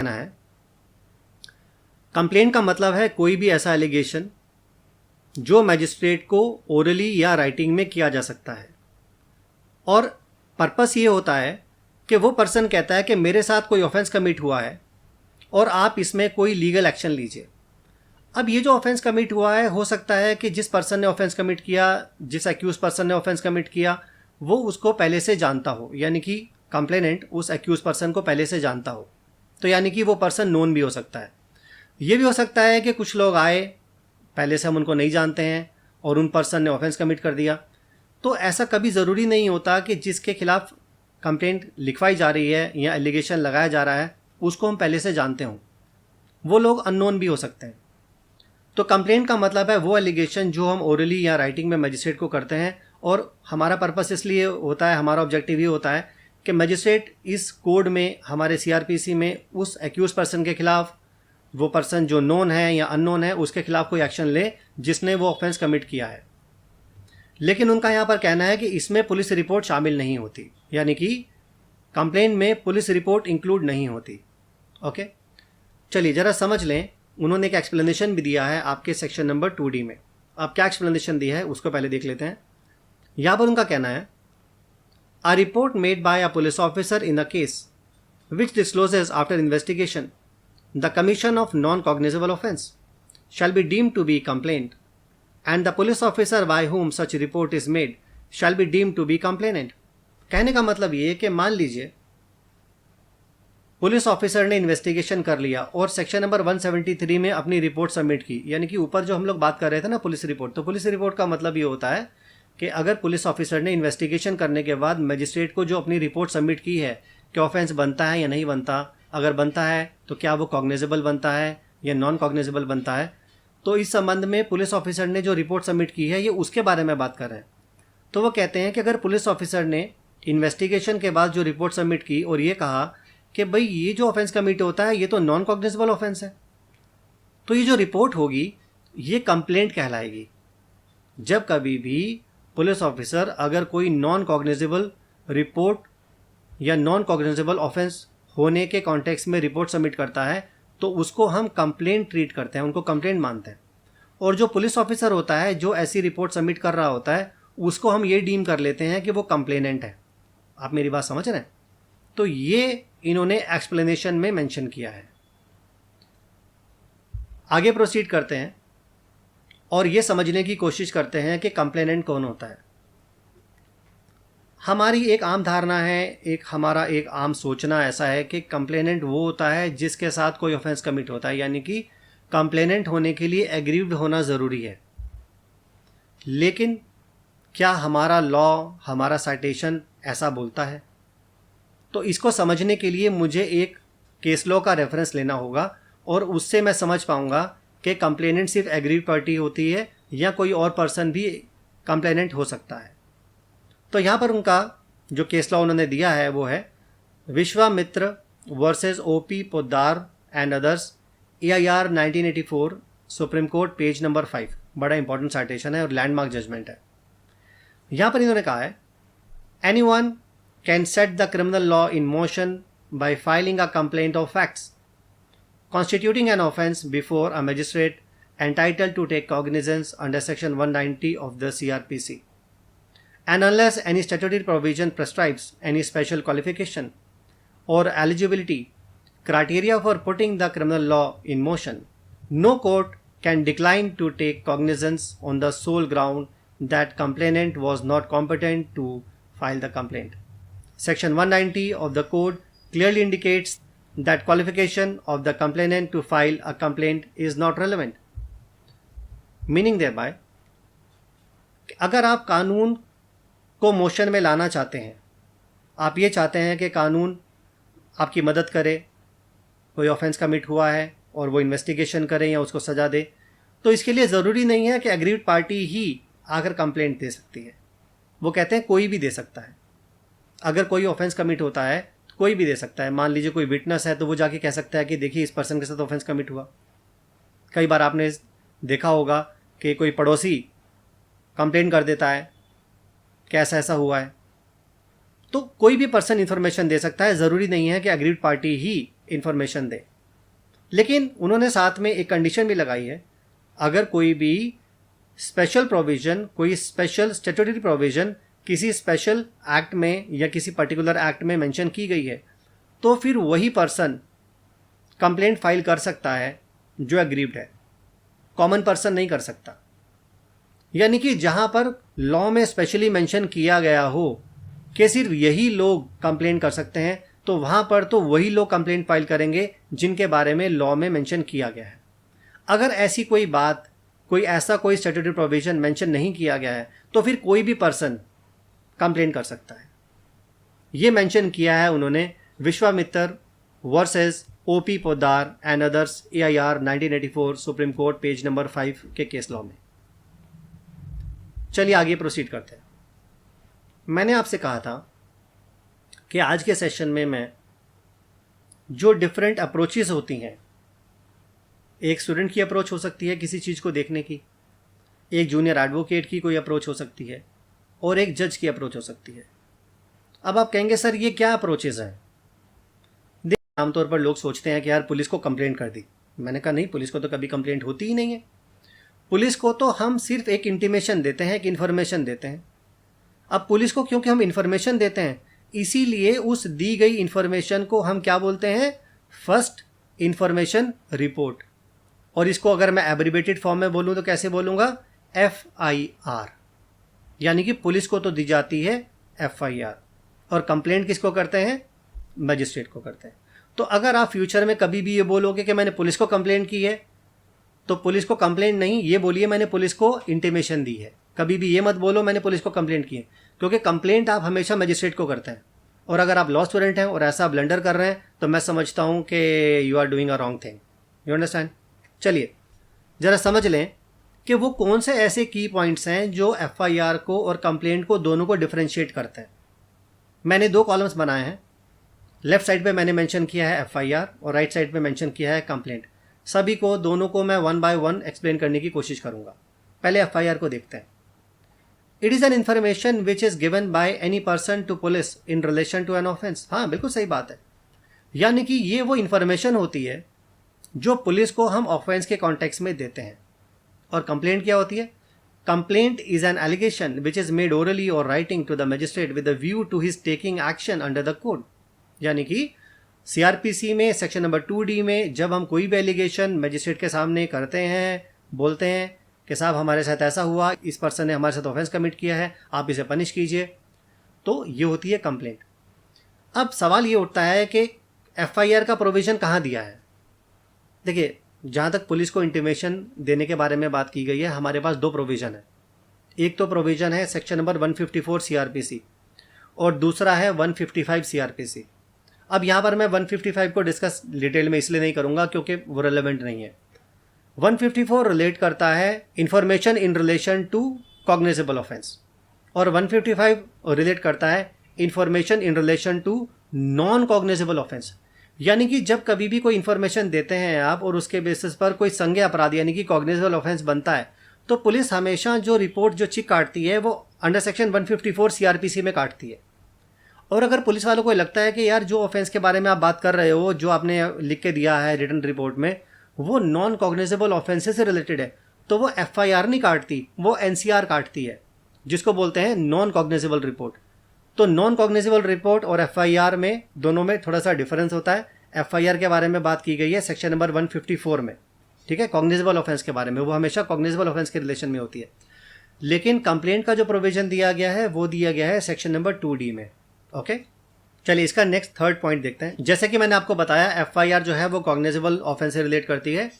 कहना है, कंप्लेंट का मतलब है कोई भी ऐसा एलिगेशन जो मैजिस्ट्रेट को ओरली या राइटिंग में किया जा सकता है, और पर्पस ये होता है कि वो पर्सन कहता है कि मेरे साथ कोई ऑफेंस कमिट हुआ है और आप इसमें कोई लीगल एक्शन लीजिए। अब ये जो ऑफेंस कमिट हुआ है, हो सकता है कि जिस पर्सन ने ऑफेंस कमिट किया, जिस एक्यूज पर्सन ने ऑफेंस कमिट किया, वो उसको पहले से जानता हो, यानी कि कंप्लेनेंट उस एक्यूज पर्सन को पहले से जानता हो, तो यानी कि वो पर्सन नोन भी हो सकता है। ये भी हो सकता है कि कुछ लोग आए, पहले से हम उनको नहीं जानते हैं और उन पर्सन ने ऑफेंस कमिट कर दिया। तो ऐसा कभी ज़रूरी नहीं होता कि जिसके खिलाफ कंप्लेंट लिखवाई जा रही है या एलिगेशन लगाया जा रहा है उसको हम पहले से जानते हों, वो लोग अननोन भी हो सकते हैं। तो कंप्लेंट का मतलब है वो एलिगेशन जो हम ओरली या राइटिंग में मजिस्ट्रेट को करते हैं, और हमारा पर्पस इसलिए होता है, हमारा ऑब्जेक्टिव ये होता है कि मजिस्ट्रेट इस कोड में, हमारे सीआरपीसी में, उस एक्यूज पर्सन के खिलाफ, वो पर्सन जो नोन है या अननोन है, उसके खिलाफ कोई एक्शन ले जिसने वो ऑफेंस कमिट किया है। लेकिन उनका यहाँ पर कहना है कि इसमें पुलिस रिपोर्ट शामिल नहीं होती, यानी कि कंप्लेंट में पुलिस रिपोर्ट इंक्लूड नहीं होती। ओके, चलिए ज़रा समझ लें। उन्होंने एक एक्सप्लेनेशन भी दिया है आपके सेक्शन नंबर 2D में। अब क्या एक्सप्लेनेशन दिया है उसको पहले देख लेते हैं। यहाँ पर उनका कहना है, a report made by a police officer in a case which discloses after investigation the commission of non cognizable offence shall be deemed to be complaint, and the police officer by whom such report is made shall be deemed to be complainant। कहने का मतलब ये है कि मान लीजिए police officer ने investigation कर लिया और सेक्शन नंबर 173 में अपनी रिपोर्ट सबमिट की, यानी कि ऊपर जो हम लोग बात कर रहे थे ना पुलिस रिपोर्ट, तो पुलिस रिपोर्ट का मतलब ये होता है कि अगर पुलिस ऑफिसर ने इन्वेस्टिगेशन करने के बाद मजिस्ट्रेट को जो अपनी रिपोर्ट सबमिट की है कि ऑफेंस बनता है या नहीं बनता, अगर बनता है तो क्या वो कॉग्निजेबल बनता है या नॉन कॉग्निजेबल बनता है, तो इस संबंध में पुलिस ऑफिसर ने जो रिपोर्ट सबमिट की है ये उसके बारे में बात कर रहे हैं। तो वो कहते हैं कि अगर पुलिस ऑफिसर ने इन्वेस्टिगेशन के बाद जो रिपोर्ट सबमिट की और ये कहा कि भाई ये जो ऑफेंस कमिट होता है ये तो नॉन कॉग्निजेबल ऑफेंस है, तो ये जो रिपोर्ट होगी ये कंप्लेंट कहलाएगी। जब कभी भी पुलिस ऑफिसर अगर कोई नॉन कॉग्निजेबल रिपोर्ट या नॉन कॉग्निजेबल ऑफेंस होने के कॉन्टेक्स्ट में रिपोर्ट सबमिट करता है तो उसको हम कंप्लेंट ट्रीट करते हैं, उनको कंप्लेंट मानते हैं। और जो पुलिस ऑफिसर होता है जो ऐसी रिपोर्ट सबमिट कर रहा होता है उसको हम ये डीम कर लेते हैं कि वो कंप्लेनेंट है। आप मेरी बात समझ रहे हैं? तो ये इन्होंने एक्सप्लेनेशन में मेंशन किया है। आगे प्रोसीड करते हैं और ये समझने की कोशिश करते हैं कि कंप्लेनेंट कौन होता है। हमारी एक आम धारणा है, हमारा एक आम सोचना ऐसा है कि कंप्लेनेंट वो होता है जिसके साथ कोई ऑफेंस कमिट होता है, यानी कि कंप्लेनेंट होने के लिए एग्रीव्ड होना ज़रूरी है। लेकिन क्या हमारा लॉ, हमारा साइटेशन ऐसा बोलता है? तो इसको समझने के लिए मुझे एक केस लॉ का रेफरेंस लेना होगा और उससे मैं समझ पाऊंगा कि कंप्लेनेंट सिर्फ एग्रीव्ड पार्टी होती है या कोई और पर्सन भी कंप्लेनेंट हो सकता है। तो यहाँ पर उनका जो केस लॉ उन्होंने दिया है वो है Vishwamitra versus OP Poddar and others, AIR 1984, supreme court, page number 5। बड़ा इंपॉर्टेंट साइटेशन है और लैंडमार्क जजमेंट है। यहाँ पर इन्होंने कहा है, anyone can set the criminal law in motion by filing a complaint of facts constituting an offence before a magistrate entitled to take cognizance under section 190 of the CRPC, and unless any statutory provision prescribes any special qualification or eligibility criteria for putting the criminal law in motion, no court can decline to take cognizance on the sole ground that complainant was not competent to file the complaint. Section 190 of the code clearly indicates that qualification of the complainant to file a complaint is not relevant. Meaning thereby, अगर आप कानून को motion में लाना चाहते हैं, आप ये चाहते हैं कि कानून आपकी मदद करे, कोई ऑफेंस कमिट हुआ है और वो इन्वेस्टिगेशन करें या उसको सज़ा दे, तो इसके लिए ज़रूरी नहीं है कि एग्रीव्ड पार्टी ही आकर कंप्लेंट दे सकती है। वो कहते हैं कोई भी दे सकता है। अगर कोई ऑफेंस कमिट होता है तो कोई भी दे सकता है। मान लीजिए कोई विटनेस है तो वो जाके कह सकता है कि देखिए इस पर्सन के साथ ऑफेंस कमिट हुआ। कई बार आपने देखा होगा कि कोई पड़ोसी कंप्लेंट कर देता है कि ऐसा हुआ है, तो कोई भी पर्सन इन्फॉर्मेशन दे सकता है। ज़रूरी नहीं है कि एग्रीड पार्टी ही इन्फॉर्मेशन दें। लेकिन उन्होंने साथ में एक कंडीशन भी लगाई है, अगर कोई भी स्पेशल प्रोविज़न, कोई स्पेशल स्टैट्यूटरी प्रोविज़न किसी स्पेशल एक्ट में या किसी पर्टिकुलर एक्ट में मेंशन की गई है, तो फिर वही पर्सन कंप्लेंट फाइल कर सकता है जो एग्रीव्ड है, कॉमन पर्सन नहीं कर सकता। यानी कि जहां पर लॉ में स्पेशली मेंशन किया गया हो कि सिर्फ यही लोग कंप्लेंट कर सकते हैं, तो वहां पर तो वही लोग कंप्लेंट फाइल करेंगे जिनके बारे में लॉ में मेंशन किया गया है। अगर ऐसी कोई बात, कोई ऐसा कोई स्टैट्यूटरी प्रोविजन मेंशन नहीं किया गया है, तो फिर कोई भी पर्सन कंप्लेंट कर सकता है। ये मेंशन किया है उन्होंने Vishwamitra versus OP Poddar and others AIR 1984 supreme court page number 5 के केस लॉ में। चलिए आगे प्रोसीड करते हैं। मैंने आपसे कहा था कि आज के सेशन में मैं जो डिफरेंट अप्रोचेस होती हैं, एक स्टूडेंट की अप्रोच हो सकती है किसी चीज़ को देखने की, एक जूनियर एडवोकेट की कोई अप्रोच हो सकती है, और एक जज की अप्रोच हो सकती है। अब आप कहेंगे सर ये क्या अप्रोचेस हैं? देखिए, आमतौर पर लोग सोचते हैं कि यार पुलिस को कंप्लेंट कर दी। मैंने कहा नहीं, पुलिस को तो कभी कंप्लेंट होती ही नहीं है। पुलिस को तो हम सिर्फ एक इंटीमेशन देते हैं, एक इन्फॉर्मेशन देते हैं। अब पुलिस को क्योंकि हम इन्फॉर्मेशन देते हैं, इसीलिए उस दी गई इन्फॉर्मेशन को हम क्या बोलते हैं? First information report. और इसको अगर मैं एब्रिवेटेड फॉर्म में बोलूँ तो कैसे बोलूँगा? FIR। यानी कि पुलिस को तो दी जाती है FIR, और कंप्लेंट किसको करते हैं? मजिस्ट्रेट को करते हैं। तो अगर आप फ्यूचर में कभी भी ये बोलोगे कि मैंने पुलिस को कंप्लेंट की है, तो पुलिस को कंप्लेंट नहीं, ये बोलिए मैंने पुलिस को इंटीमेशन दी है। कभी भी ये मत बोलो मैंने पुलिस को कंप्लेंट की है, क्योंकि कंप्लेंट आप हमेशा मजिस्ट्रेट को करते हैं। और अगर आप लॉ स्टूडेंट हैं और ऐसा ब्लंडर कर रहे हैं, तो मैं समझता हूँ कि you are doing a wrong thing. You understand? चलिए ज़रा समझ लें कि वो कौन से ऐसे की पॉइंट्स हैं जो FIR को और कंप्लेंट को दोनों को डिफरेंशिएट करते हैं। मैंने 2 कॉलम्स बनाए हैं। लेफ्ट साइड पे मैंने मेंशन किया है FIR और राइट साइड पे मेंशन किया है कंप्लेंट। सभी को, दोनों को मैं 1 बाय 1 एक्सप्लेन करने की कोशिश करूंगा। पहले FIR को देखते हैं। It is an information which is given by any person to police in relation to an offence. हाँ, बिल्कुल सही बात है। यानी कि ये वो इन्फॉर्मेशन होती है जो पुलिस को हम ऑफेंस के कॉन्टेक्स्ट में देते हैं। और कंप्लेंट क्या होती है? Complaint is an allegation which is made orally और writing to the magistrate with the view to his taking action under the code. यानी कि CRPC में सेक्शन नंबर 2D में जब हम कोई भी एलिगेशन मजिस्ट्रेट के सामने करते हैं, बोलते हैं कि साहब हमारे साथ ऐसा हुआ, इस पर्सन ने हमारे साथ ऑफेंस कमिट किया है, आप इसे पनिश कीजिए, तो ये होती है कंप्लेंट। अब सवाल ये उठता है कि FIR का प्रोविज़न कहाँ दिया है? देखिए, जहाँ तक पुलिस को इंटीमेशन देने के बारे में बात की गई है, हमारे पास 2 प्रोविज़न है। एक तो प्रोविज़न है सेक्शन नंबर 154 CRPC और दूसरा है 155 CRPC। अब यहाँ पर मैं 155 को डिस्कस डिटेल में इसलिए नहीं करूँगा क्योंकि वो रेलेवेंट नहीं है। 154 रिलेट करता है information in relation to cognizable offence, और 155 रिलेट करता है information in relation to non cognizable offence. यानी कि जब कभी भी कोई इन्फॉर्मेशन देते हैं आप और उसके बेसिस पर कोई संज्ञेय अपराध यानी कि कॉग्निजेबल ऑफेंस बनता है, तो पुलिस हमेशा जो रिपोर्ट, जो चिक काटती है, वो अंडर सेक्शन 154 CRPC में काटती है। और अगर पुलिस वालों को लगता है कि यार जो ऑफेंस के बारे में आप बात कर रहे हो, जो आपने लिख के दिया है रिटन रिपोर्ट में, वो नॉन कॉग्निजेबल ऑफेंसेस से रिलेटेड है, तो वो FIR नहीं काटती, वो NCR काटती है, जिसको बोलते हैं नॉन कॉग्निजेबल रिपोर्ट। तो नॉन कॉग्निजेबल रिपोर्ट और FIR में, दोनों में थोड़ा सा डिफरेंस होता है। FIR के बारे में बात की गई है सेक्शन नंबर 154 में, ठीक है, कॉग्निजेबल ऑफेंस के बारे में, वो हमेशा कॉग्निजेबल ऑफेंस के रिलेशन में होती है। लेकिन कंप्लेंट का जो प्रोविजन दिया गया है वो दिया गया है सेक्शन नंबर 2D में। ओके, चलिए इसका नेक्स्ट थर्ड पॉइंट देखते हैं। जैसे कि मैंने आपको बताया, FIR जो है वो कॉग्निजेबल ऑफेंस से रिलेट करती है,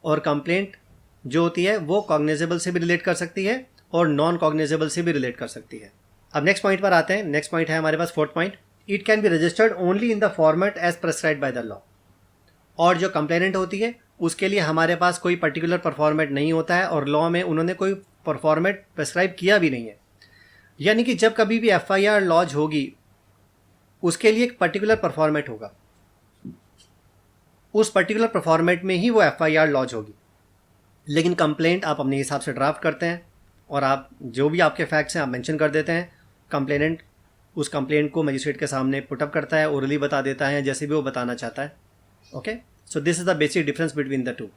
और कंप्लेंट जो होती है वो कॉग्निजेबल से भी रिलेट कर सकती है और नॉन कॉग्निजेबल से भी रिलेट कर सकती है। अब नेक्स्ट पॉइंट पर आते हैं। नेक्स्ट पॉइंट है हमारे पास 4th point, it can be registered only in the format as prescribed by the law. और जो कंप्लेनेंट होती है उसके लिए हमारे पास कोई पर्टिकुलर परफॉर्मेट नहीं होता है, और लॉ में उन्होंने कोई परफॉर्मेट प्रेस्क्राइब किया भी नहीं है। यानी कि जब कभी भी FIR लॉज होगी उसके लिए एक पर्टिकुलर परफॉर्मेट होगा, उस पर्टिकुलर परफॉर्मेट में ही वो FIR लॉज होगी। लेकिन कंप्लेंट आप अपने हिसाब से ड्राफ्ट करते हैं और आप जो भी आपके फैक्ट्स हैं आप मेंशन कर देते हैं। कंप्लेनेंट उस कंप्लेंट को मजिस्ट्रेट के सामने पुटअप करता है, ओरली बता देता है, जैसे भी वो बताना चाहता है। Okay, so this is the basic difference between the two.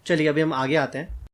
चलिए अभी हम आगे आते हैं।